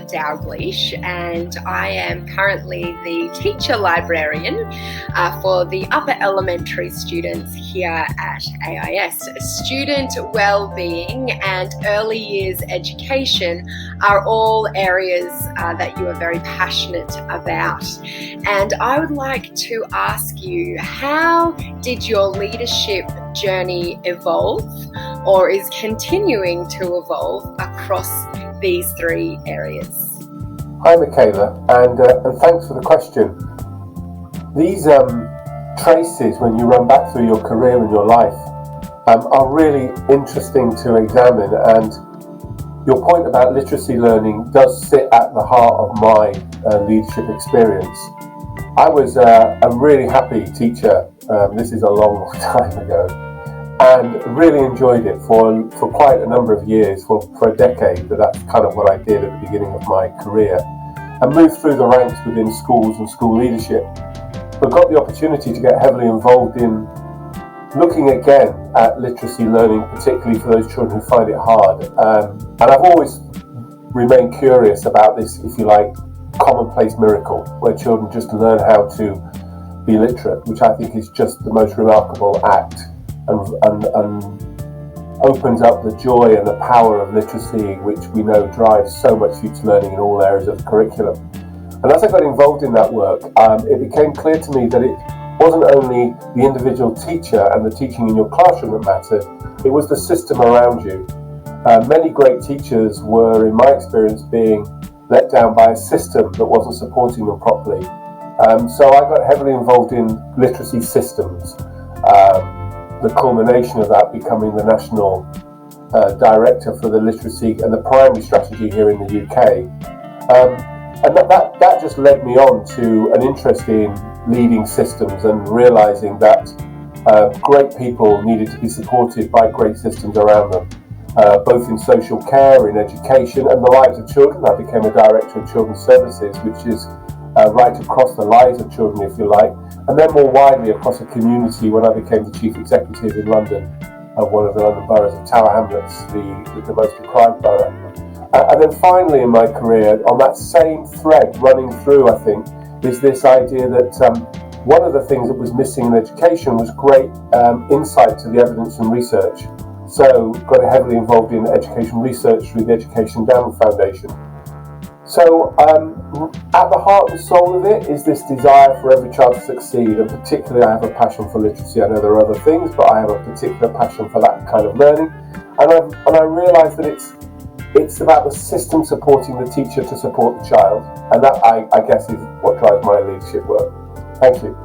Dalglish, and I am currently the teacher librarian for the upper elementary students here at AIS. Student well-being and early years education are all areas that you are very passionate about. And I would like to ask you, how did your leadership journey evolve, or is continuing to evolve across these three areas? Hi Michaela, and thanks for the question. These traces, when you run back through your career and your life, are really interesting to examine, and your point about literacy learning does sit at the heart of my leadership experience. I was a really happy teacher, this is a long time ago, and really enjoyed it for quite a number of years, for a decade. But that's kind of what I did at the beginning of my career, and moved through the ranks within schools and school leadership, but got the opportunity to get heavily involved in looking again at literacy learning, particularly for those children who find it hard. And I've always remained curious about this, if you like, commonplace miracle where children just learn how to be literate, which I think is just the most remarkable act, and opens up the joy and the power of literacy, which we know drives so much future learning in all areas of the curriculum. And as I got involved in that work, it became clear to me that it wasn't only the individual teacher and the teaching in your classroom that mattered, it was the system around you. Many great teachers were, in my experience, being let down by a system that wasn't supporting them properly. So I got heavily involved in literacy systems, the culmination of that becoming the National Director for the Literacy and the Primary Strategy here in the UK. And that just led me on to an interest in leading systems and realising that great people needed to be supported by great systems around them, both in social care, in education, and the lives of children. I became a Director of Children's Services, which is right across the lives of children, if you like, and then more widely across a community when I became the Chief Executive in London of one of the London boroughs of Tower Hamlets, the most deprived borough. And then finally in my career, on that same thread running through, I think, is this idea that one of the things that was missing in education was great insight to the evidence and research. So got heavily involved in education research through the Education Endowment Foundation. So at the heart and soul of it is this desire for every child to succeed, and particularly I have a passion for literacy. I know there are other things, but I have a particular passion for that kind of learning. And I realise that it's about the system supporting the teacher to support the child, and that I guess is what drives my leadership work. Thank you.